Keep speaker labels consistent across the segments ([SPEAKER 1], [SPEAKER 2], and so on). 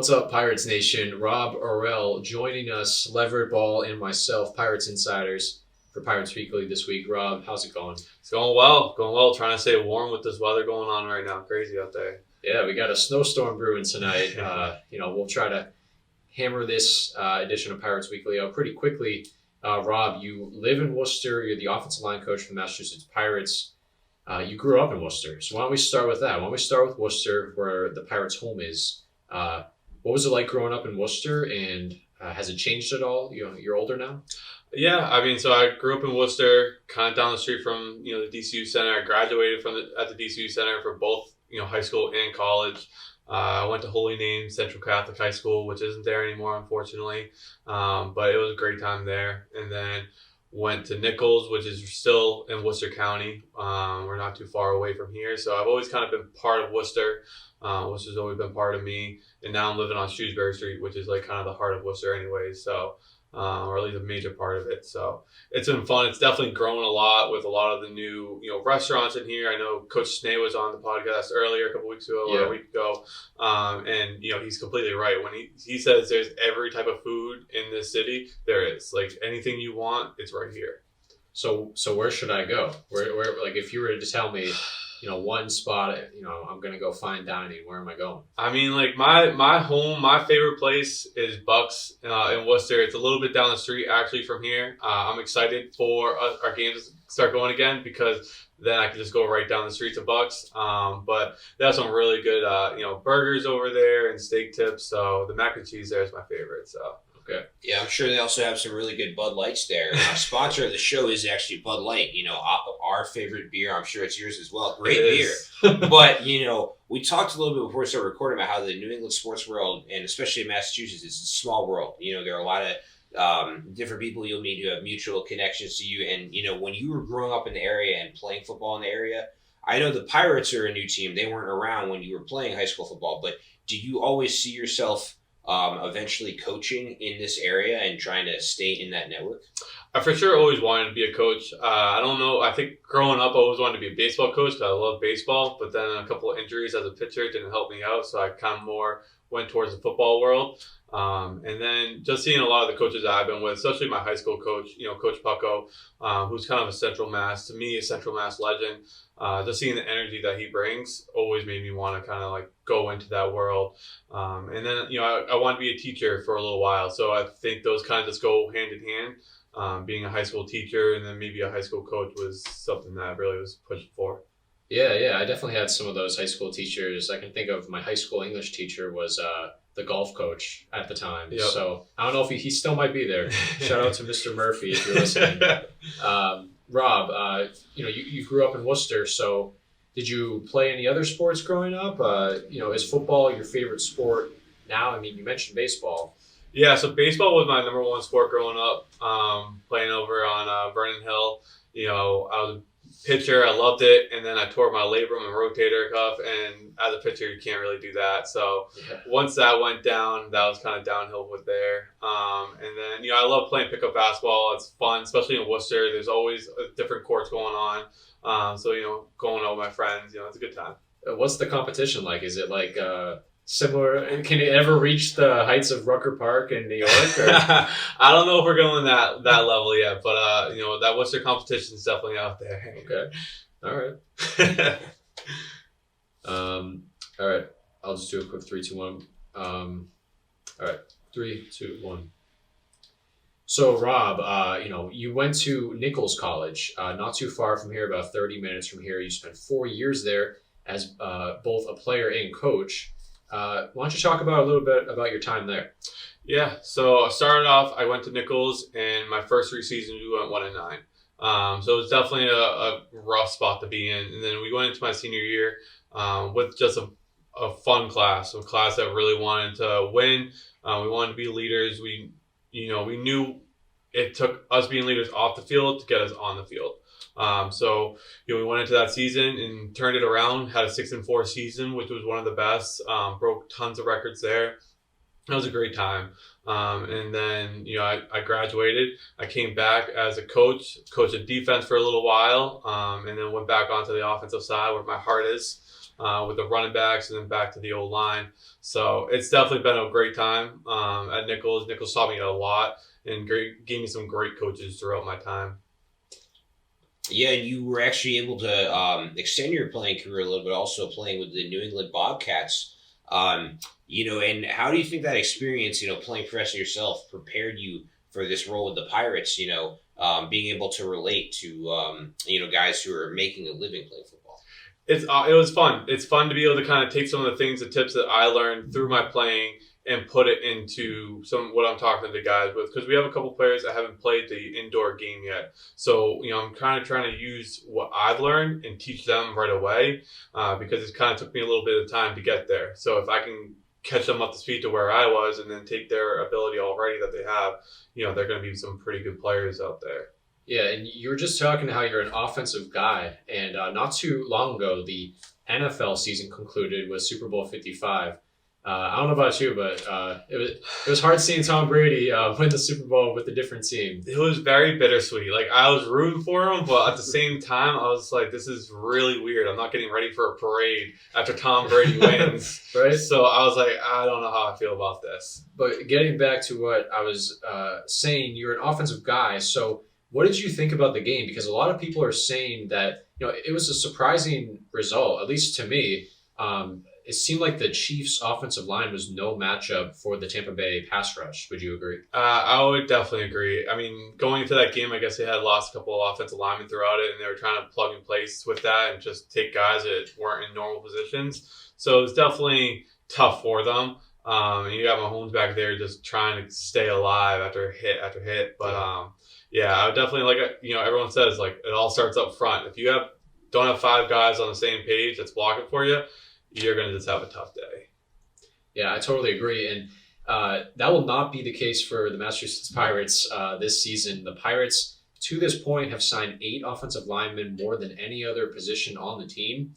[SPEAKER 1] What's up, Pirates Nation? Rob Orell joining us, Leverett Ball and myself, Pirates Insiders, for Pirates Weekly this week. Rob, how's it going?
[SPEAKER 2] It's going well. Trying to stay warm with this weather going on right now. Crazy out there.
[SPEAKER 1] Yeah, we got a snowstorm brewing tonight. We'll try to hammer this edition of Pirates Weekly out pretty quickly. Rob, you live in Worcester. You're the offensive line coach for the Massachusetts Pirates. You grew up in Worcester. So why don't we start with that? Why don't we start with Worcester, where the Pirates' home is? What was it like growing up in Worcester, and has it changed at all? You're older now?
[SPEAKER 2] Yeah, so I grew up in Worcester, kind of down the street from, the DCU Center. I graduated at the DCU Center for both, high school and college. I went to Holy Name Central Catholic High School, which isn't there anymore, unfortunately. But it was a great time there. And then went to Nichols, which is still in Worcester County. We're not too far away from here. So I've always kind of been part of Worcester. Worcester's always been part of me. And now I'm living on Shrewsbury Street, which is like kind of the heart of Worcester anyways. So, or at least a major part of it. So it's been fun. It's definitely grown a lot with a lot of the new, restaurants in here. I know Coach Snee was on the podcast earlier a couple weeks ago or a week ago. And he's completely right. When he says there's every type of food in this city, there is. Like anything you want, it's right here.
[SPEAKER 1] So where should I go? Where like if you were to tell me, one spot, I'm going to go fine dining, where am I going?
[SPEAKER 2] Like my favorite place is Buck's in Worcester. It's a little bit down the street actually from here. I'm excited for our games to start going again because then I can just go right down the street to Buck's. But they have some really good, burgers over there and steak tips. So the mac and cheese there is my favorite. So.
[SPEAKER 1] Okay.
[SPEAKER 3] Yeah, I'm sure they also have some really good Bud Lights there. Our sponsor of the show is actually Bud Light. Our favorite beer. I'm sure it's yours as well. Great beer. But, we talked a little bit before we started recording about how the New England sports world, and especially in Massachusetts, is a small world. There are a lot of different people you'll meet who have mutual connections to you. And, when you were growing up in the area and playing football in the area, I know the Pirates are a new team. They weren't around when you were playing high school football. But do you always see yourself eventually coaching in this area and trying to stay in that network?
[SPEAKER 2] I for sure always wanted to be a coach. I don't know. I think growing up, I always wanted to be a baseball coach because I love baseball. But then a couple of injuries as a pitcher didn't help me out. So I kind of more went towards the football world. And then just seeing a lot of the coaches that I've been with, especially my high school coach, Coach Pucko, who's kind of a Central Mass legend. Just seeing the energy that he brings always made me want to kind of like go into that world. And then, I wanted to be a teacher for a little while. So I think those kind of just go hand in hand. Being a high school teacher and then maybe a high school coach was something that I really was pushing for.
[SPEAKER 1] Yeah. I definitely had some of those high school teachers. I can think of my high school English teacher was the golf coach at the time. Yep. So I don't know if he still might be there. Shout out to Mr. Murphy if you're listening. Rob, you grew up in Worcester, so did you play any other sports growing up? Is football your favorite sport now? You mentioned baseball.
[SPEAKER 2] Yeah, so baseball was my number one sport growing up, playing over on Vernon Hill. I was a pitcher. I loved it, and then I tore my labrum and rotator cuff, and as a pitcher, you can't really do that. So once that went down, that was kind of downhill with there. And then, I love playing pickup basketball. It's fun, especially in Worcester. There's always different courts going on. So, going out with my friends, it's a good time.
[SPEAKER 1] What's the competition like? Is it like similar? Can it ever reach the heights of Rucker Park in New York? Or?
[SPEAKER 2] I don't know if we're going that level yet, but that Worcester competition is definitely out there.
[SPEAKER 1] Okay, all right. All right. I'll just do a quick 3, 2, 1. All right, 3, 2, 1. So Rob, you went to Nichols College, not too far from here, about 30 minutes from here. You spent 4 years there as both a player and coach. Why don't you talk a little bit about your time there?
[SPEAKER 2] Yeah, so I started off, I went to Nichols, and my first 3 seasons we went 1-9. So it was definitely a rough spot to be in. And then we went into my senior year with just a fun class, a class that really wanted to win. We wanted to be leaders. We knew it took us being leaders off the field to get us on the field. So we went into that season and turned it around, had a 6-4 season, which was one of the best, broke tons of records there. It was a great time. And then, I graduated. I came back as a coach, coached defense for a little while, and then went back onto the offensive side where my heart is. with the running backs and then back to the old line. So it's definitely been a great time at Nichols. Nichols taught me a lot and gave me some great coaches throughout my time.
[SPEAKER 3] Yeah, and you were actually able to extend your playing career a little bit, also playing with the New England Bobcats. And how do you think that experience, playing professionally yourself, prepared you for this role with the Pirates? Being able to relate to guys who are making a living playing football.
[SPEAKER 2] It was fun. It's fun to be able to kind of take some of the tips that I learned through my playing and put it into what I'm talking to guys with, because we have a couple players that haven't played the indoor game yet. So, I'm kind of trying to use what I've learned and teach them right away because it kind of took me a little bit of time to get there. So if I can catch them up to speed to where I was and then take their ability already that they have, they're going to be some pretty good players out there.
[SPEAKER 1] Yeah, and you were just talking how you're an offensive guy, and not too long ago, the NFL season concluded with Super Bowl 55. I don't know about you, but it was hard seeing Tom Brady win the Super Bowl with a different team.
[SPEAKER 2] It was very bittersweet. Like, I was rooting for him, but at the same time, I was like, this is really weird. I'm not getting ready for a parade after Tom Brady wins.
[SPEAKER 1] Right?
[SPEAKER 2] So I was like, I don't know how I feel about this.
[SPEAKER 1] But getting back to what I was saying, you're an offensive guy. So what did you think about the game? Because a lot of people are saying that, it was a surprising result, at least to me. It seemed like the Chiefs' offensive line was no matchup for the Tampa Bay pass rush. Would you agree?
[SPEAKER 2] I would definitely agree. I mean, going into that game, I guess they had lost a couple of offensive linemen throughout it, and they were trying to plug in place with that and just take guys that weren't in normal positions. So it's definitely tough for them. And you got Mahomes back there just trying to stay alive after hit after hit. But I would definitely, everyone says, it all starts up front. If you don't have 5 guys on the same page that's blocking for you, you're going to just have a tough day.
[SPEAKER 1] Yeah, I totally agree. And that will not be the case for the Massachusetts Pirates this season. The Pirates, to this point, have signed 8 offensive linemen, more than any other position on the team.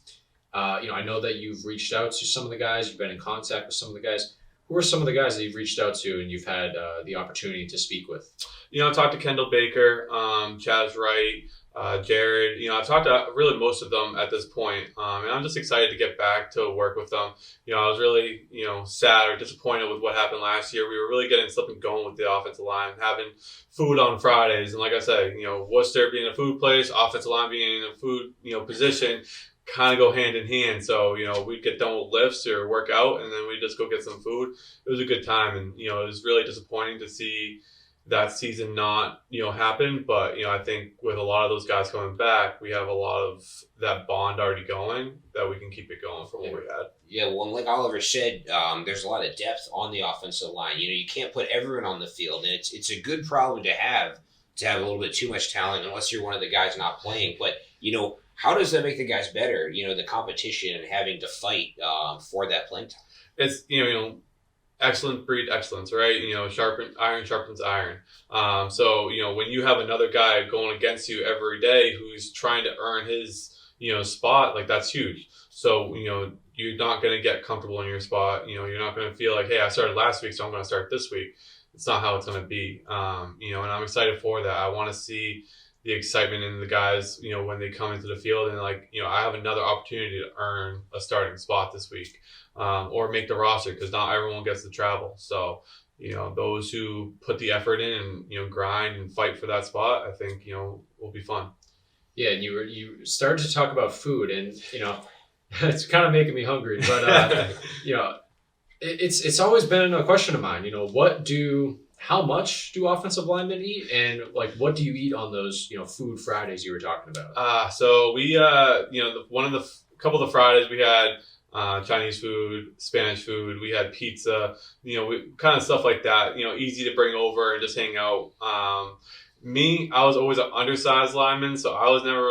[SPEAKER 1] I know that you've reached out to some of the guys. You've been in contact with some of the guys. Who are some of the guys that you've reached out to and you've had the opportunity to speak with?
[SPEAKER 2] I talked to Kendall Baker, Chaz Wright, Jared. I've talked to really most of them at this point, and I'm just excited to get back to work with them. I was really, sad or disappointed with what happened last year. We were really getting something going with the offensive line, having food on Fridays, and like I said, Worcester being a food place, offensive line being in a food, position, kind of go hand in hand. So, we'd get done with lifts or work out, and then we'd just go get some food. It was a good time, and, it was really disappointing to see that season not, happen. But, I think with a lot of those guys coming back, we have a lot of that bond already going that we can keep it going from what we had.
[SPEAKER 3] Yeah, well, like Oliver said, there's a lot of depth on the offensive line. You can't put everyone on the field, and it's a good problem to have a little bit too much talent unless you're one of the guys not playing. But, how does that make the guys better? The competition and having to fight for that playing time.
[SPEAKER 2] It's, excellent breed excellence, right? Iron sharpens iron. So, when you have another guy going against you every day who's trying to earn his, spot, that's huge. So, you're not going to get comfortable in your spot. You're not going to feel like, hey, I started last week, so I'm going to start this week. It's not how it's going to be. And I'm excited for that. I want to see the excitement in the guys, when they come into the field and I have another opportunity to earn a starting spot this week, or make the roster, because not everyone gets to travel. So, those who put the effort in and, grind and fight for that spot, I think, will be fun.
[SPEAKER 1] Yeah. And you started to talk about food, and, it's kind of making me hungry, but, it's always been a question of mine, how much do offensive linemen eat, and what do you eat on those, food Fridays you were talking about?
[SPEAKER 2] So we, couple of the Fridays we had Chinese food, Spanish food. We had pizza, kind of stuff like that. Easy to bring over and just hang out. I was always an undersized lineman, so I was never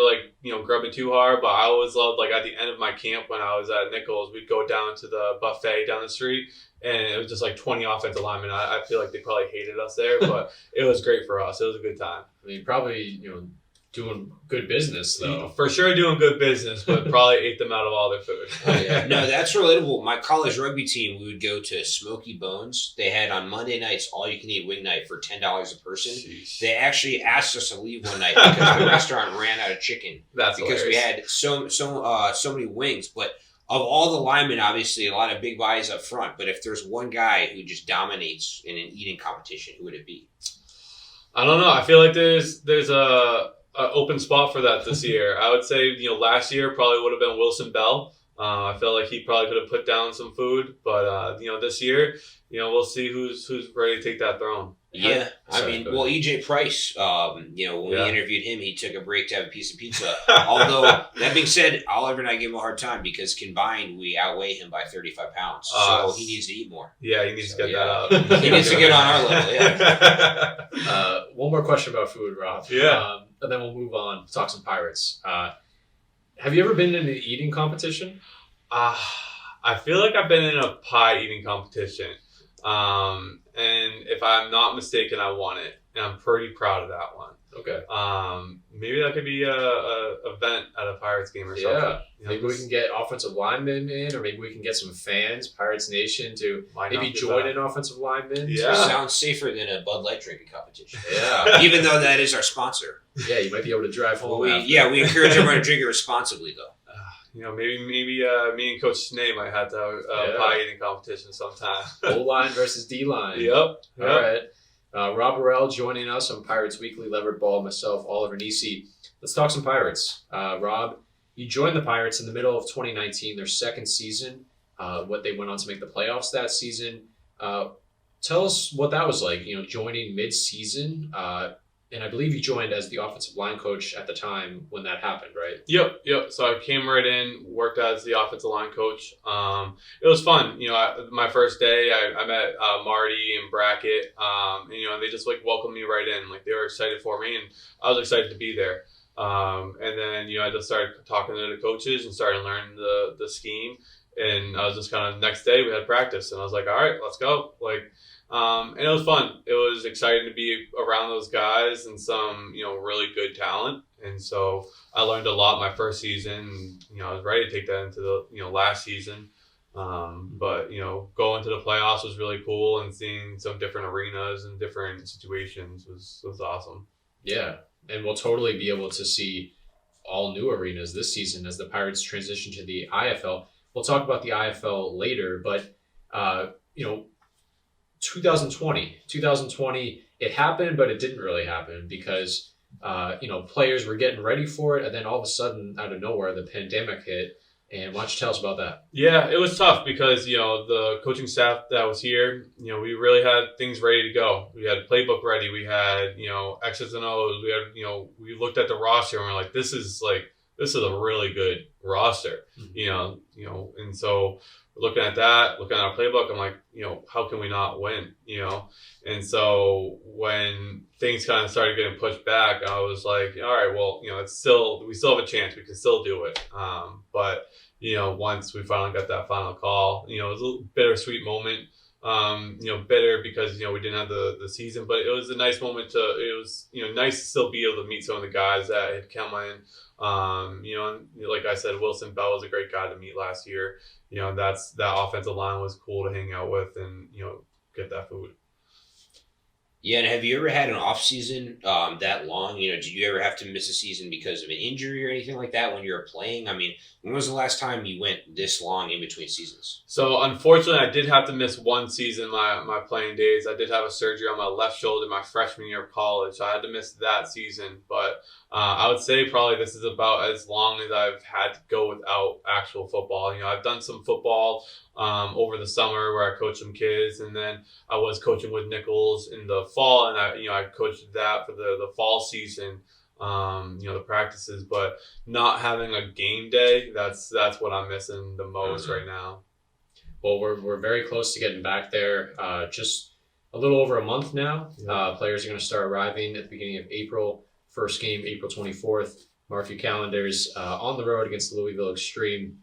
[SPEAKER 2] grubbing too hard. But I always loved at the end of my camp when I was at Nichols, we'd go down to the buffet down the street. And it was just 20 offensive linemen. I feel like they probably hated us there, but it was great for us. It was a good time.
[SPEAKER 1] I mean, probably, doing good business, though.
[SPEAKER 2] For sure doing good business, but probably ate them out of all their food.
[SPEAKER 3] Oh, yeah. No, that's relatable. My college rugby team, we would go to Smoky Bones. They had on Monday nights all-you-can-eat wing night for $10 a person.
[SPEAKER 2] Jeez.
[SPEAKER 3] They actually asked us to leave one night because the restaurant ran out of chicken.
[SPEAKER 2] That's
[SPEAKER 3] because
[SPEAKER 2] hilarious.
[SPEAKER 3] We had so many wings. But of all the linemen, obviously a lot of big bodies up front, but if there's one guy who just dominates in an eating competition, who would it be?
[SPEAKER 2] I don't know. I feel like there's a open spot for that this year. I would say, last year probably would have been Wilson Bell. I felt like he probably could have put down some food, but this year, we'll see who's ready to take that throne.
[SPEAKER 3] Yeah, EJ Price, when we interviewed him, he took a break to have a piece of pizza. Although, that being said, Oliver and I give him a hard time because combined, we outweigh him by 35 pounds. So he needs to eat more.
[SPEAKER 2] Yeah, he needs to get that up.
[SPEAKER 3] He needs to get on our level, yeah.
[SPEAKER 1] One more question about food, Rob.
[SPEAKER 2] Yeah.
[SPEAKER 1] And then we'll move on, talk some Pirates. Have you ever been in an eating competition?
[SPEAKER 2] I feel like I've been in a pie eating competition. And if I'm not mistaken, I won it, and I'm pretty proud of that one.
[SPEAKER 1] Okay.
[SPEAKER 2] Maybe that could be a event at a Pirates game or something.
[SPEAKER 1] Yeah. Maybe we can get offensive linemen in, or maybe we can get some fans, Pirates Nation, to maybe join an offensive lineman.
[SPEAKER 2] Yeah.
[SPEAKER 3] Sounds safer than a Bud Light drinking competition.
[SPEAKER 1] Yeah.
[SPEAKER 3] Even though that is our sponsor.
[SPEAKER 1] Yeah, you might be able to drive home.
[SPEAKER 3] We encourage everyone to drink it responsibly, though.
[SPEAKER 2] Maybe me and Coach Snee might have to have a pie eating competition sometime.
[SPEAKER 1] O-line versus D-line.
[SPEAKER 2] Yep.
[SPEAKER 1] All right. Rob Orell joining us on Pirates Weekly, Levered Ball, myself, Oliver Nisi. Let's talk some Pirates. Rob, you joined the Pirates in the middle of 2019, their second season. What they went on to make the playoffs that season. Tell us what that was like, joining mid-season. And I believe you joined as the offensive line coach at the time when that happened, right?
[SPEAKER 2] Yep. So I came right in, worked as the offensive line coach. It was fun. My first day, I met Marty and Brackett, and they just welcomed me right in. They were excited for me, and I was excited to be there. And then I just started talking to the coaches and started learning the scheme. And I was just kind of next day we had practice, and I was like, all right, let's go. And it was fun. It was exciting to be around those guys and some, really good talent. And so I learned a lot my first season. I was ready to take that into the, last season. But going to the playoffs was really cool, and seeing some different arenas and different situations was awesome.
[SPEAKER 1] Yeah. And we'll totally be able to see all new arenas this season as the Pirates transition to the IFL. We'll talk about the IFL later, but, 2020, it happened, but it didn't really happen because, players were getting ready for it. And then all of a sudden, out of nowhere, the pandemic hit. And why don't you tell us about that?
[SPEAKER 2] Yeah, it was tough because, the coaching staff that was here, we really had things ready to go. We had playbook ready. We had, X's and O's. We had, we looked at the roster and we're like, this is a really good roster, and so looking at that, looking at our playbook, I'm like, how can we not win, And so when things kind of started getting pushed back, I was like, all right, well, we still have a chance. We can still do it. But, once we finally got that final call, it was a little bittersweet moment. Bitter because, we didn't have the season, but it was a nice moment nice to still be able to meet some of the guys that had come in. And like I said, Wilson Bell was a great guy to meet last year. That offensive line was cool to hang out with and, get that food.
[SPEAKER 3] Yeah, and have you ever had an off season that long? Did you ever have to miss a season because of an injury or anything like that when you were playing? I mean, when was the last time you went this long in between seasons?
[SPEAKER 2] So, unfortunately, I did have to miss one season, my playing days. I did have a surgery on my left shoulder my freshman year of college, so I had to miss that season. But I would say probably this is about as long as I've had to go without actual football. I've done some football over the summer where I coached some kids, and then I was coaching with Nichols in the fall, and I coached that for the fall season, the practices, but not having a game day, that's what I'm missing the most right now.
[SPEAKER 1] Well, we're very close to getting back there. Just a little over a month now.
[SPEAKER 2] Yeah.
[SPEAKER 1] Players are going to start arriving at the beginning of April. First game, April 24th. Mark your calendars. On the road against the Louisville Extreme.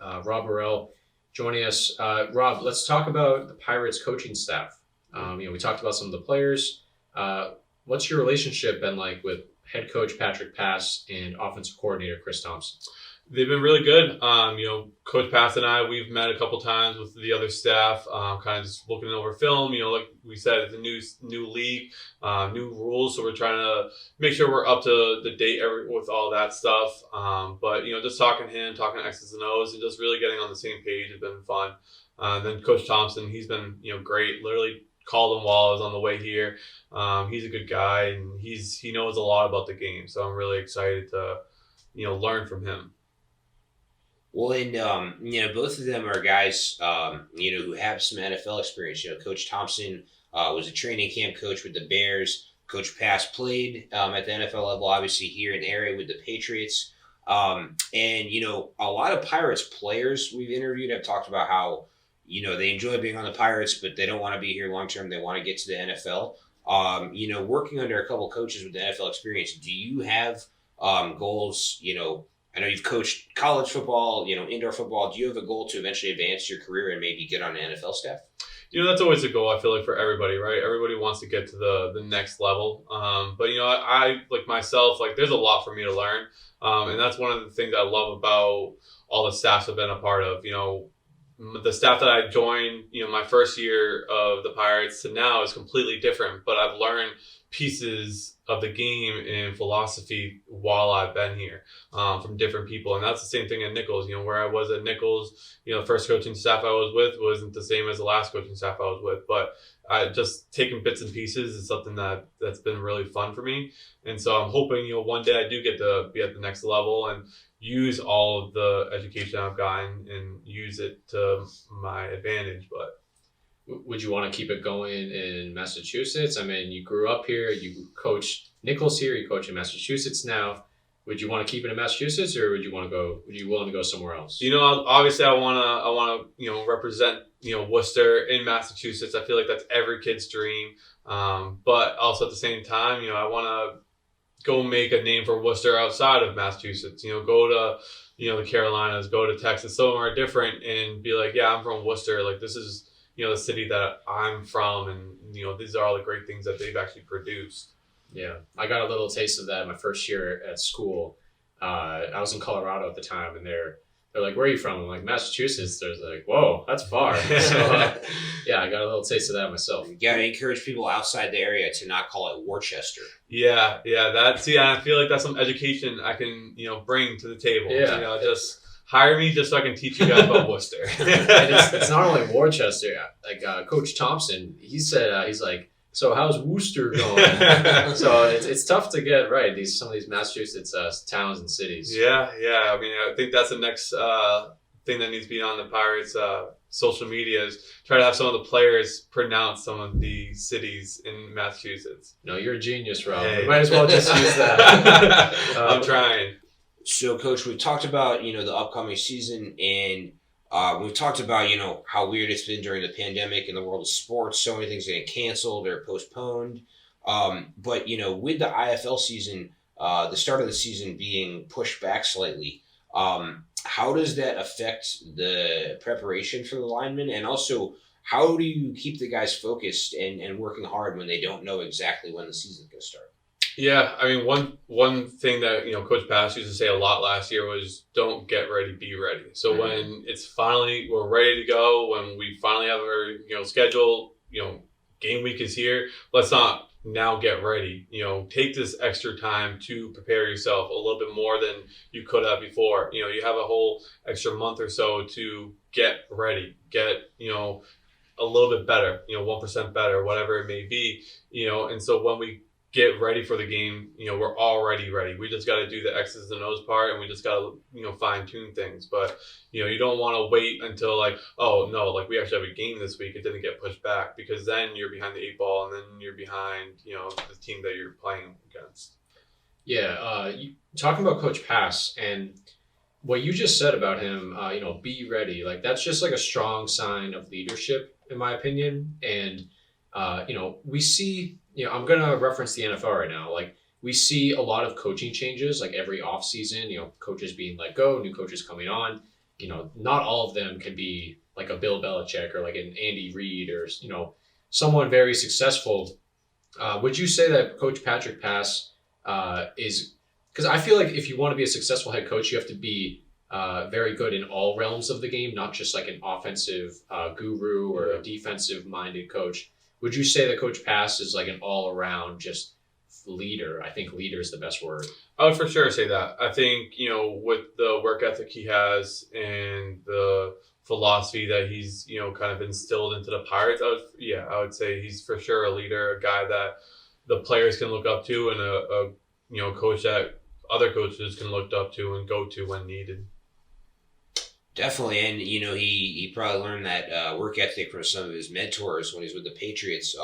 [SPEAKER 1] Rob Orell joining us. Rob, let's talk about the Pirates coaching staff. We talked about some of the players. What's your relationship been like with head coach Patrick Pass and offensive coordinator Chris Thompson?
[SPEAKER 2] They've been really good. Coach Pass and I, we've met a couple times with the other staff, kind of just looking over film. Like we said, it's a new league, new rules, so we're trying to make sure we're up to the date with all that stuff. But just talking X's and O's, and just really getting on the same page has been fun. Then Coach Thompson, he's been great. Literally called him while I was on the way here. He's a good guy, and he knows a lot about the game. So I'm really excited to learn from him.
[SPEAKER 3] Well, and both of them are guys who have some NFL experience. Coach Thompson was a training camp coach with the Bears. Coach Pass played at the NFL level, obviously here in the area with the Patriots. And a lot of Pirates players we've interviewed have talked about how they enjoy being on the Pirates, but they don't want to be here long term. They want to get to the NFL. Working under a couple coaches with the NFL experience, do you have goals? I know you've coached college football, indoor football. Do you have a goal to eventually advance your career and maybe get on an NFL staff?
[SPEAKER 2] That's always a goal, I feel like, for everybody, right? Everybody wants to get to the next level. But I like myself, like there's a lot for me to learn. And that's one of the things I love about all the staffs I've been a part of. The staff that I joined, my first year of the Pirates to now is completely different, but I've learned pieces of the game and philosophy while I've been here from different people. And that's the same thing at Nichols. Where I was at Nichols, the first coaching staff I was with wasn't the same as the last coaching staff I was with. But I just taking bits and pieces is something that's been really fun for me. And so I'm hoping, one day I do get to be at the next level and use all of the education I've gotten and use it to my advantage. But
[SPEAKER 1] would you want to keep it going in Massachusetts? I mean, you grew up here, you coached Nichols here, you coach in Massachusetts now. Would you want to keep it in Massachusetts, or would you willing to go somewhere else?
[SPEAKER 2] Obviously I want to represent, Worcester in Massachusetts. I feel like that's every kid's dream. But also at the same time, I want to go make a name for Worcester outside of Massachusetts. Go to, the Carolinas, go to Texas, somewhere different, and be like, yeah, I'm from Worcester. Like, this is, the city that I'm from, and, these are all the great things that they've actually produced.
[SPEAKER 1] Yeah, I got a little taste of that my first year at school. I was in Colorado at the time, and they're like, where are you from? I'm like, Massachusetts. They're like, whoa, that's far. So, yeah, I got a little taste of that myself.
[SPEAKER 3] You got to encourage people outside the area to not call it Worcester.
[SPEAKER 2] Yeah, I feel like that's some education I can, bring to the table.
[SPEAKER 1] Yeah.
[SPEAKER 2] Just hire me just so I can teach you guys about Worcester.
[SPEAKER 1] And it's not only Worcester. Like Coach Thompson, he said, he's like, so how's Worcester going? So it's tough to get right. Some of these Massachusetts towns and cities.
[SPEAKER 2] Yeah. I mean, I think that's the next thing that needs to be on the Pirates' social media is try to have some of the players pronounce some of the cities in Massachusetts.
[SPEAKER 1] No, you're a genius, Rob.
[SPEAKER 2] Hey.
[SPEAKER 1] You might as well just use that.
[SPEAKER 2] I'm trying.
[SPEAKER 3] So, Coach, we've talked about, the upcoming season, and we've talked about, how weird it's been during the pandemic in the world of sports. So many things getting canceled or postponed. But, with the IFL season, the start of the season being pushed back slightly, how does that affect the preparation for the linemen? And also, how do you keep the guys focused and working hard when they don't know exactly when the season's going to start?
[SPEAKER 2] Yeah, I mean, one thing that, Coach Pass used to say a lot last year was don't get ready, be ready. So when it's finally, we're ready to go, when we finally have our, schedule, game week is here, let's not now get ready. Take this extra time to prepare yourself a little bit more than you could have before. You have a whole extra month or so to get ready, get, a little bit better, 1% better, whatever it may be, and so when we get ready for the game, we're already ready. We just got to do the X's and O's part, and we just got to, fine tune things. But, you don't want to wait until like, oh no, like we actually have a game this week. It didn't get pushed back, because then you're behind the 8 ball, and then you're behind, the team that you're playing against.
[SPEAKER 1] Yeah. Talking about Coach Pass and what you just said about him, be ready. Like that's just like a strong sign of leadership, in my opinion. And, we see, I'm going to reference the NFL right now. Like we see a lot of coaching changes, like every off season, coaches being let go, new coaches coming on, not all of them can be like a Bill Belichick or like an Andy Reid or, someone very successful. Would you say that Coach Patrick Pass is, because I feel like if you want to be a successful head coach, you have to be very good in all realms of the game, not just like an offensive guru or a defensive-minded coach. Would you say that Coach Pass is like an all-around just leader? I think leader is the best word.
[SPEAKER 2] I would for sure say that. I think, with the work ethic he has and the philosophy that he's, kind of instilled into the Pirates, I would say he's for sure a leader, a guy that the players can look up to, and a coach that other coaches can look up to and go to when needed.
[SPEAKER 3] Definitely, and he probably learned that work ethic from some of his mentors when he was with the Patriots.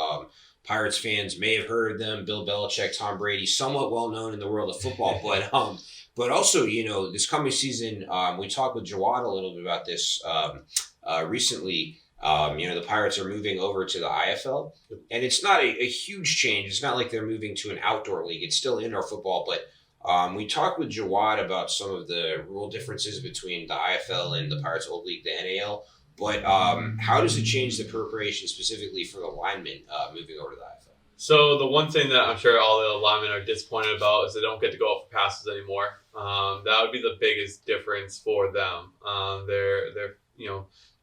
[SPEAKER 3] Pirates fans may have heard of them: Bill Belichick, Tom Brady, somewhat well known in the world of football. But also, this coming season, we talked with Jawad a little bit about this recently. The Pirates are moving over to the IFL, and it's not a huge change. It's not like they're moving to an outdoor league. It's still indoor football, but we talked with Jawad about some of the rule differences between the IFL and the Pirates' old league, the NAL. But how does it change the preparation specifically for the linemen moving over to the IFL?
[SPEAKER 2] So the one thing that I'm sure all the linemen are disappointed about is they don't get to go out for passes anymore. That would be the biggest difference for them. Their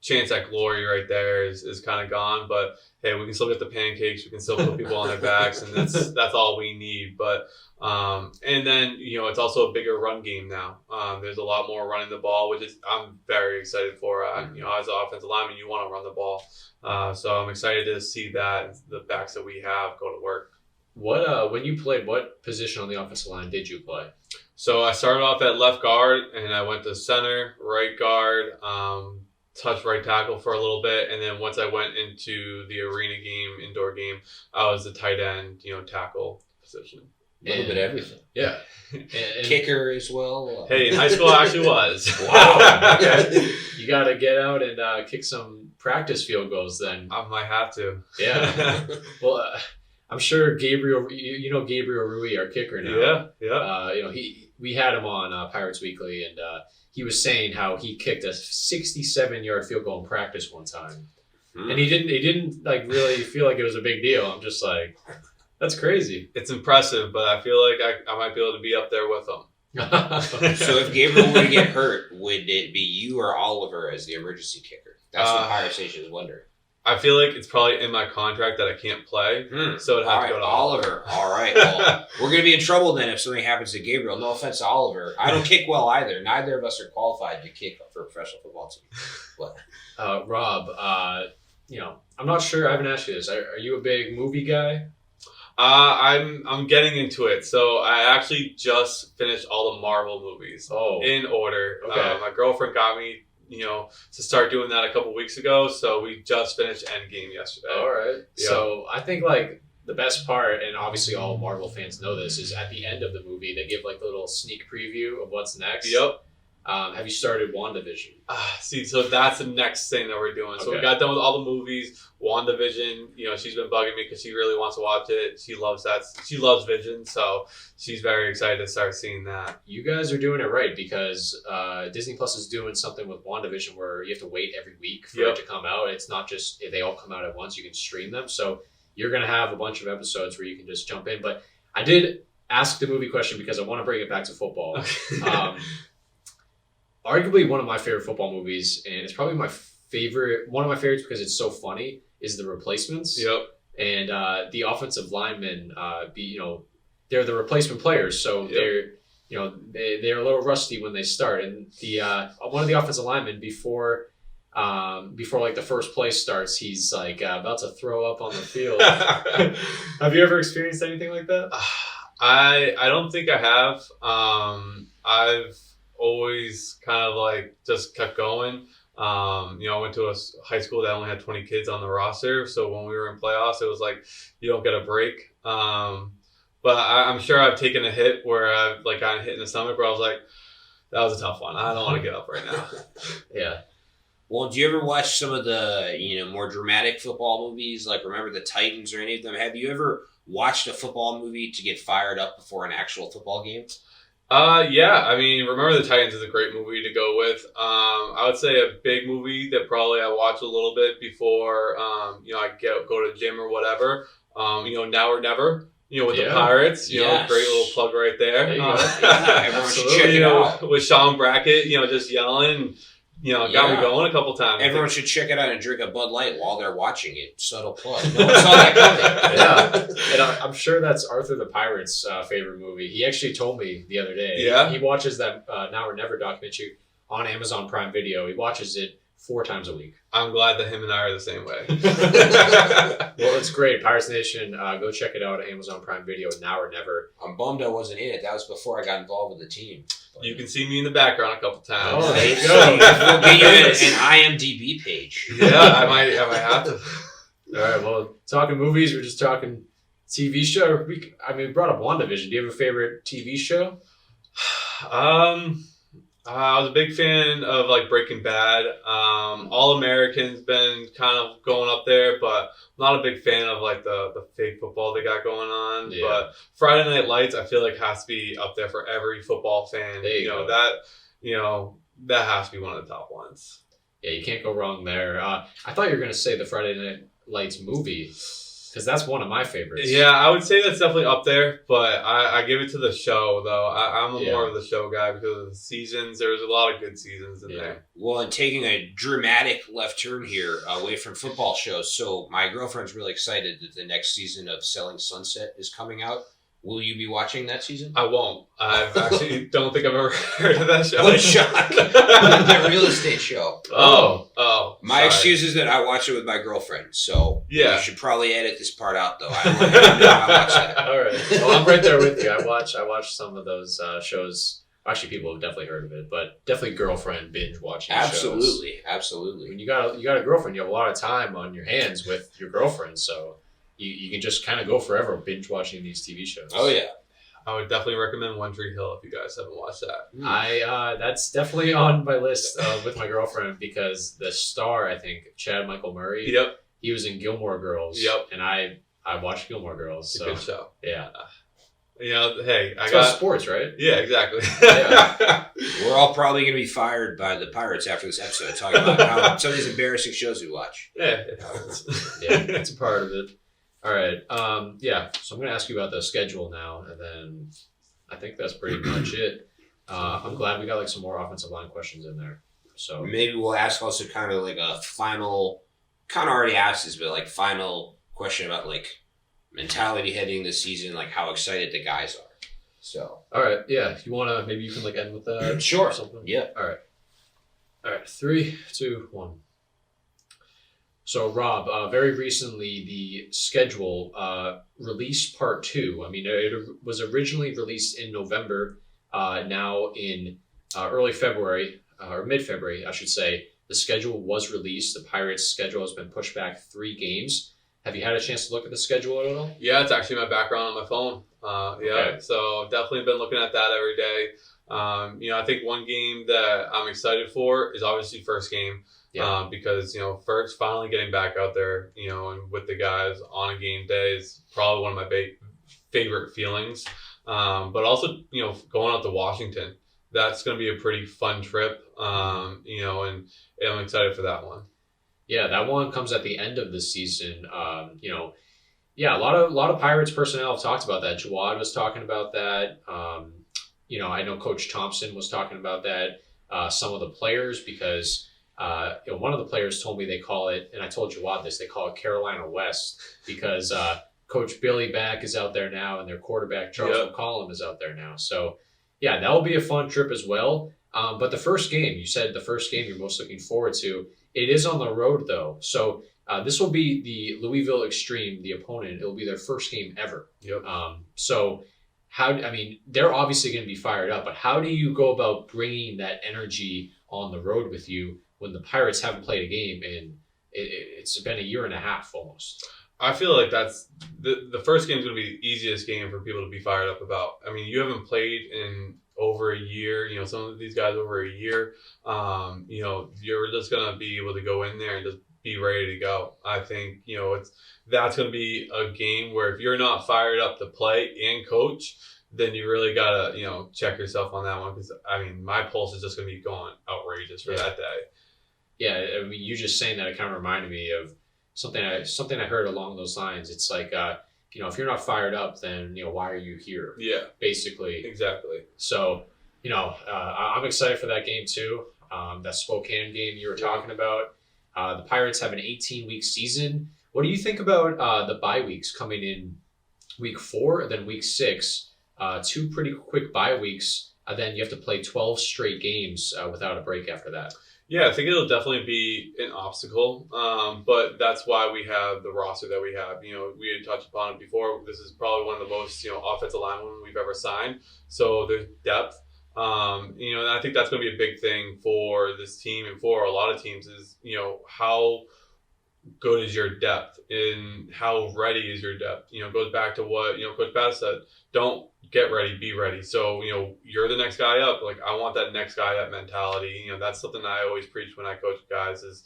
[SPEAKER 2] chance at glory right there is kind of gone. But hey, we can still get the pancakes. We can still put people on their backs, and that's all we need. But and then it's also a bigger run game now. There's a lot more running the ball, which is I'm very excited for. As an offensive lineman, you want to run the ball, so I'm excited to see that the backs that we have go to work.
[SPEAKER 1] What when you played, what position on the offensive line did you play?
[SPEAKER 2] So I started off at left guard, and I went to center, right guard, touched right tackle for a little bit, and then once I went into the arena game, indoor game, I was the tight end, tackle position.
[SPEAKER 3] A little bit of everything.
[SPEAKER 1] Yeah.
[SPEAKER 3] And kicker as well.
[SPEAKER 2] Hey, in high school I actually was.
[SPEAKER 3] Wow.
[SPEAKER 1] You got to get out and kick some practice field goals then.
[SPEAKER 2] I might have to.
[SPEAKER 1] Yeah. Well, I'm sure Gabriel, Gabriel Ruiz, our kicker now.
[SPEAKER 2] Yeah.
[SPEAKER 1] We had him on Pirates Weekly, and he was saying how he kicked a 67-yard field goal in practice one time. And he didn't like really feel like it was a big deal. I'm just like, that's crazy.
[SPEAKER 2] It's impressive, but I feel like I might be able to be up there with him.
[SPEAKER 3] So if Gabriel were to get hurt, would it be you or Oliver as the emergency kicker? That's what Pirate Station is wondering.
[SPEAKER 2] I feel like it's probably in my contract that I can't play, so it'd have to go to Oliver.
[SPEAKER 3] All right. Well, we're going to be in trouble then if something happens to Gabriel. No offense to Oliver. I don't kick well either. Neither of us are qualified to kick for a professional football team. But
[SPEAKER 1] Rob, I'm not sure. I haven't asked you this. Are you a big movie guy?
[SPEAKER 2] I'm getting into it. So I actually just finished all the Marvel movies in order.
[SPEAKER 1] Okay.
[SPEAKER 2] My girlfriend got me, to start doing that a couple weeks ago. So we just finished Endgame yesterday.
[SPEAKER 1] All right.
[SPEAKER 2] Yeah.
[SPEAKER 1] So I think like the best part, and obviously all Marvel fans know this, is at the end of the movie they give like a little sneak preview of what's next.
[SPEAKER 2] Yep.
[SPEAKER 1] Have you started WandaVision?
[SPEAKER 2] See, so that's the next thing that we're doing. So we got done with all the movies. WandaVision, she's been bugging me because she really wants to watch it. She loves that. She loves Vision, so she's very excited to start seeing that.
[SPEAKER 1] You guys are doing it right because Disney Plus is doing something with WandaVision where you have to wait every week for it to come out. It's not just if they all come out at once. You can stream them. So you're going to have a bunch of episodes where you can just jump in. But I did ask the movie question because I want to bring it back to football. Arguably one of my favorite football movies, and it's probably one of my favorites because it's so funny, is The Replacements.
[SPEAKER 2] Yep.
[SPEAKER 1] And the offensive linemen, they're the replacement players, so they're a little rusty when they start. And the one of the offensive linemen before like the first play starts, he's like about to throw up on the field. Have you ever experienced anything like that?
[SPEAKER 2] I don't think I have. I've always kind of like just kept going. I went to a high school that only had 20 kids on the roster, so when we were in playoffs, it was like you don't get a break. But I'm sure I've taken a hit where I've like gotten hit in the stomach where I was like, that was a tough one. I don't want to get up right now.
[SPEAKER 1] Yeah.
[SPEAKER 3] Well, do you ever watch some of the more dramatic football movies, like Remember the Titans or any of them? Have you ever watched a football movie to get fired up before an actual football game?
[SPEAKER 2] Yeah. I mean, Remember the Titans is a great movie to go with. I would say a big movie that probably I watch a little bit before, I go to the gym or whatever. Now or Never with the Pirates.
[SPEAKER 3] Yes.
[SPEAKER 2] Great little plug right there.
[SPEAKER 1] There you go.
[SPEAKER 3] Everyone should check it out.
[SPEAKER 2] With Sean Brackett, just yelling. Got me going a couple times.
[SPEAKER 3] Everyone should check it out and drink a Bud Light while they're watching it. Subtle plug. No one saw that coming.
[SPEAKER 1] Yeah. And I'm sure that's Arthur the Pirate's favorite movie. He actually told me the other day.
[SPEAKER 2] Yeah.
[SPEAKER 1] He watches that Now or Never documentary on Amazon Prime Video. He watches it 4 times a week.
[SPEAKER 2] I'm glad that him and I are the same way.
[SPEAKER 1] Well, it's great. Pirates Nation, go check it out at Amazon Prime Video, Now or Never.
[SPEAKER 3] I'm bummed I wasn't in it. That was before I got involved with the team.
[SPEAKER 2] You can see me in the background a couple times.
[SPEAKER 1] Oh, there you
[SPEAKER 3] So,
[SPEAKER 1] go.
[SPEAKER 3] we'll get you an IMDb page.
[SPEAKER 2] Yeah, I might have to.
[SPEAKER 1] All right, well, talking movies, we're just talking TV show. We brought up WandaVision. Do you have a favorite TV show?
[SPEAKER 2] I was a big fan of Breaking Bad. All American's been kind of going up there, but not a big fan of the fake football they got going on.
[SPEAKER 1] Yeah.
[SPEAKER 2] But Friday Night Lights, I feel has to be up there for every football fan.
[SPEAKER 1] There you go.
[SPEAKER 2] That has to be one of the top ones.
[SPEAKER 1] Yeah, you can't go wrong there. I thought you were going to say the Friday Night Lights movie, because that's one of my favorites.
[SPEAKER 2] Yeah, I would say that's definitely up there, but I give it to the show, though. I'm more of the show guy because of the seasons. There's a lot of good seasons in there.
[SPEAKER 3] Well, and taking a dramatic left turn here away from football shows. So my girlfriend's really excited that the next season of Selling Sunset is coming out. Will you be watching that season?
[SPEAKER 2] I won't. I actually don't think I've ever heard of that show.
[SPEAKER 3] What a shock. The real estate show.
[SPEAKER 2] Oh.
[SPEAKER 3] My excuse is that I watch it with my girlfriend, so
[SPEAKER 2] yeah.
[SPEAKER 3] You should probably edit this part out, though. I don't want to know how I watch that.
[SPEAKER 1] All right. Well, I'm right there with you. I watch some of those shows. Actually, people have definitely heard of it, but definitely girlfriend binge watching shows.
[SPEAKER 3] Absolutely.
[SPEAKER 1] When you got a girlfriend, you have a lot of time on your hands with your girlfriend, so you can just kind of go forever binge watching these TV shows.
[SPEAKER 3] Oh, yeah.
[SPEAKER 2] I would definitely recommend One Tree Hill if you guys haven't watched
[SPEAKER 1] I
[SPEAKER 2] that.
[SPEAKER 1] that's definitely on my list with my girlfriend because the star, I think, Chad Michael Murray.
[SPEAKER 2] Yep.
[SPEAKER 1] He was in Gilmore Girls.
[SPEAKER 2] Yep.
[SPEAKER 1] And I watched Gilmore Girls.
[SPEAKER 2] It's a good show.
[SPEAKER 1] Yeah.
[SPEAKER 2] Hey,
[SPEAKER 1] it's about sports, right?
[SPEAKER 2] Yeah, exactly.
[SPEAKER 1] Yeah.
[SPEAKER 3] We're all probably going to be fired by the Pirates after this episode, talking about how some of these embarrassing shows we watch.
[SPEAKER 2] Yeah, it happens.
[SPEAKER 1] Yeah, it's a part of it. All right. So I'm going to ask you about the schedule now, and then I think that's pretty much it. I'm glad we got some more offensive line questions in there. So
[SPEAKER 3] maybe we'll ask also kind of a final, kind of already asked this, but final question about mentality heading this season, how excited the guys are. So.
[SPEAKER 1] All right. Yeah. You want to, maybe you can end with that?
[SPEAKER 3] Sure.
[SPEAKER 1] Or something?
[SPEAKER 3] Yeah.
[SPEAKER 1] All right. 3, 2, 1. So, Rob, very recently, the schedule released part 2. I mean, it was originally released in November. Now in early February, or mid-February, I should say, the schedule was released. The Pirates' schedule has been pushed back 3 games. Have you had a chance to look at the schedule at all?
[SPEAKER 2] Yeah, it's actually my background on my phone.
[SPEAKER 1] Okay.
[SPEAKER 2] So I've definitely been looking at that every day. I think one game that I'm excited for is obviously first game.
[SPEAKER 1] Yeah.
[SPEAKER 2] Because, first finally getting back out there, and with the guys on a game day is probably one of my favorite feelings. But also, going out to Washington, that's going to be a pretty fun trip. And I'm excited for that one.
[SPEAKER 1] Yeah, that one comes at the end of the season. A lot of Pirates personnel have talked about that. Jawad was talking about that. I know Coach Thompson was talking about that. Some of the players, because one of the players told me they call it, and I told Jawad this, they call it Carolina West because Coach Billy Back is out there now, and their quarterback Charles McCollum is out there now. So, yeah, that will be a fun trip as well. But the first game, you said the first game you're most looking forward to. It is on the road, though. So this will be the Louisville Extreme, the opponent. It will be their first game ever.
[SPEAKER 2] Yep.
[SPEAKER 1] They're obviously going to be fired up, but how do you go about bringing that energy on the road with you when the Pirates haven't played a game in it's been a year and a half almost?
[SPEAKER 2] I feel like that's the first game is going to be the easiest game for people to be fired up about. I mean, you haven't played in over a year, some of these guys over a year, you're just going to be able to go in there and just be ready to go. I think, that's going to be a game where if you're not fired up to play and coach, then you really got to, check yourself on that one. Because, my pulse is just going to be going outrageous for that day.
[SPEAKER 1] Yeah, you just saying that, it kind of reminded me of something I heard along those lines. It's if you're not fired up, then why are you here?
[SPEAKER 2] Yeah,
[SPEAKER 1] Basically.
[SPEAKER 2] exactly.
[SPEAKER 1] So I'm excited for that game too. That Spokane game you were talking about. The Pirates have an 18-week season. What do you think about the bye weeks coming in week 4 and then week 6? 2 pretty quick bye weeks. Then you have to play 12 straight games without a break after that.
[SPEAKER 2] Yeah, I think it'll definitely be an obstacle, but that's why we have the roster that we have. We had touched upon it before. This is probably one of the most offensive linemen we've ever signed. So there's depth. And I think that's going to be a big thing for this team and for a lot of teams is, how good is your depth and how ready is your depth? It goes back to what, Coach Bass said, don't get ready, be ready. So, you're the next guy up. Like, I want that next guy up mentality. That's something I always preach when I coach guys is,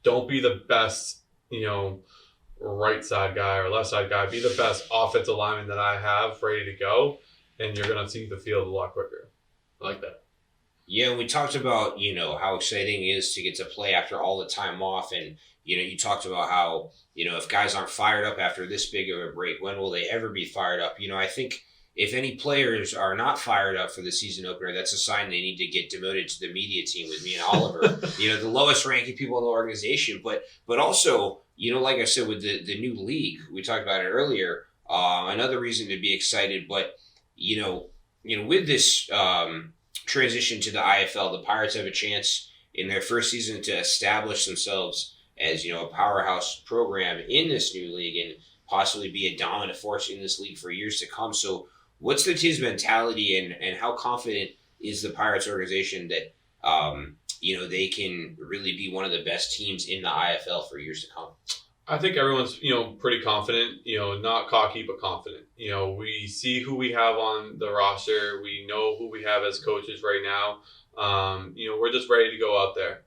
[SPEAKER 2] don't be the best, right side guy or left side guy. Be the best offensive lineman that I have ready to go. And you're going to see the field a lot quicker.
[SPEAKER 1] I like that.
[SPEAKER 3] Yeah, and we talked about, how exciting it is to get to play after all the time off. And, you talked about how, if guys aren't fired up after this big of a break, when will they ever be fired up? I think if any players are not fired up for the season opener, that's a sign they need to get demoted to the media team with me and Oliver, the lowest ranking people in the organization. But also, like I said, with the new league, we talked about it earlier, another reason to be excited, but with this transition to the IFL, the Pirates have a chance in their first season to establish themselves as, a powerhouse program in this new league and possibly be a dominant force in this league for years to come. So what's the team's mentality and how confident is the Pirates organization that, they can really be one of the best teams in the IFL for years to come?
[SPEAKER 2] I think everyone's, pretty confident, not cocky, but confident. We see who we have on the roster. We know who we have as coaches right now. We're just ready to go out there,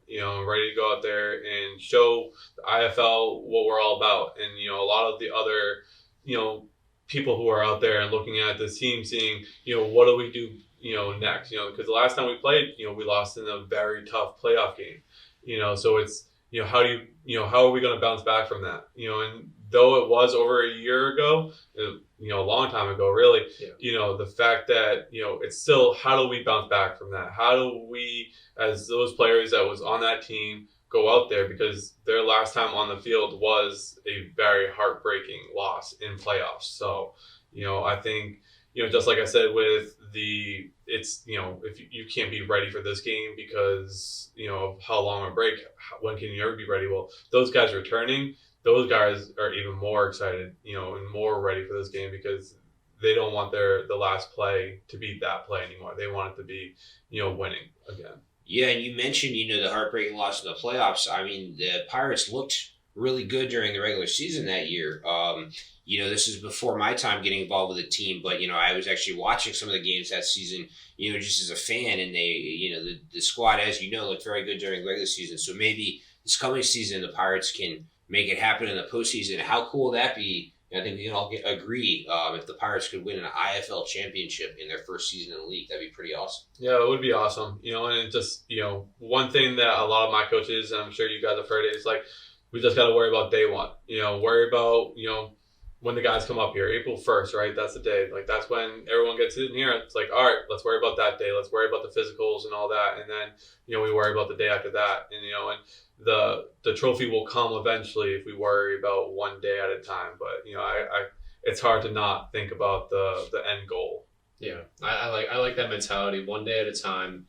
[SPEAKER 2] and show the IFL what we're all about. And, a lot of the other, people who are out there and looking at this team saying, what do we do, next? Because the last time we played, we lost in a very tough playoff game, so it's, how are we going to bounce back from that? And though it was over a year ago, a long time ago, really, the fact that, it's still, how do we bounce back from that? How do we, as those players that was on that team, go out there because their last time on the field was a very heartbreaking loss in playoffs. So, I think, just like I said with it's, if you can't be ready for this game because, of how long a break, when can you ever be ready? Well, those guys returning, those guys are even more excited, and more ready for this game because they don't want the last play to be that play anymore. They want it to be, winning again.
[SPEAKER 3] Yeah, and you mentioned, the heartbreaking loss in the playoffs. I mean, the Pirates looked really good during the regular season that year. This is before my time getting involved with the team, but, I was actually watching some of the games that season, just as a fan, and they, the squad, as looked very good during the regular season. So maybe this coming season, the Pirates can make it happen in the postseason. How cool would that be? I think we can all agree if the Pirates could win an IFL championship in their first season in the league. That'd be pretty awesome.
[SPEAKER 2] Yeah, it would be awesome. And it just, one thing that a lot of my coaches, and I'm sure you guys have heard it, is like, we just got to worry about day one. Worry about, when the guys come up here, April 1st, right? That's the day. Like, that's when everyone gets in here. It's like, all right, let's worry about that day. Let's worry about the physicals and all that. And then, we worry about the day after that. And, and the trophy will come eventually if we worry about one day at a time. But, it's hard to not think about the end goal.
[SPEAKER 1] Yeah, I like that mentality. One day at a time.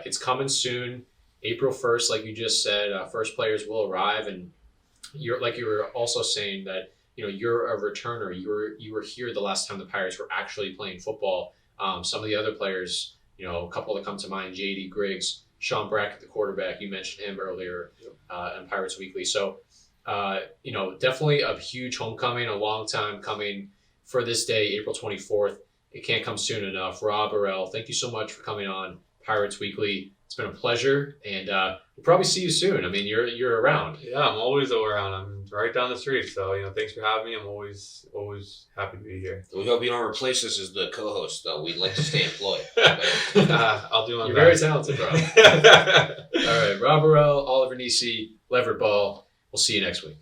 [SPEAKER 1] It's coming soon. April 1st, like you just said, first players will arrive. And you were also saying that, you're a returner. You were here the last time the Pirates were actually playing football. Some of the other players, a couple that come to mind, J.D. Griggs, Sean Brackett, the quarterback, you mentioned him earlier in Pirates Weekly. So, definitely a huge homecoming, a long time coming for this day, April 24th. It can't come soon enough. Rob Orell, thank you so much for coming on Pirates Weekly. It's been a pleasure, and we'll probably see you soon. I mean, you're around.
[SPEAKER 2] Yeah, I'm always around. I'm right down the street. So, thanks for having me. I'm always happy to be here.
[SPEAKER 3] We hope you don't replace us as the co-host, though. We'd like to stay employed.
[SPEAKER 2] I'll do my
[SPEAKER 1] You're
[SPEAKER 2] best.
[SPEAKER 1] very talented, Rob. All right, Rob Orell, Oliver Nisi, Levered Ball. We'll see you next week.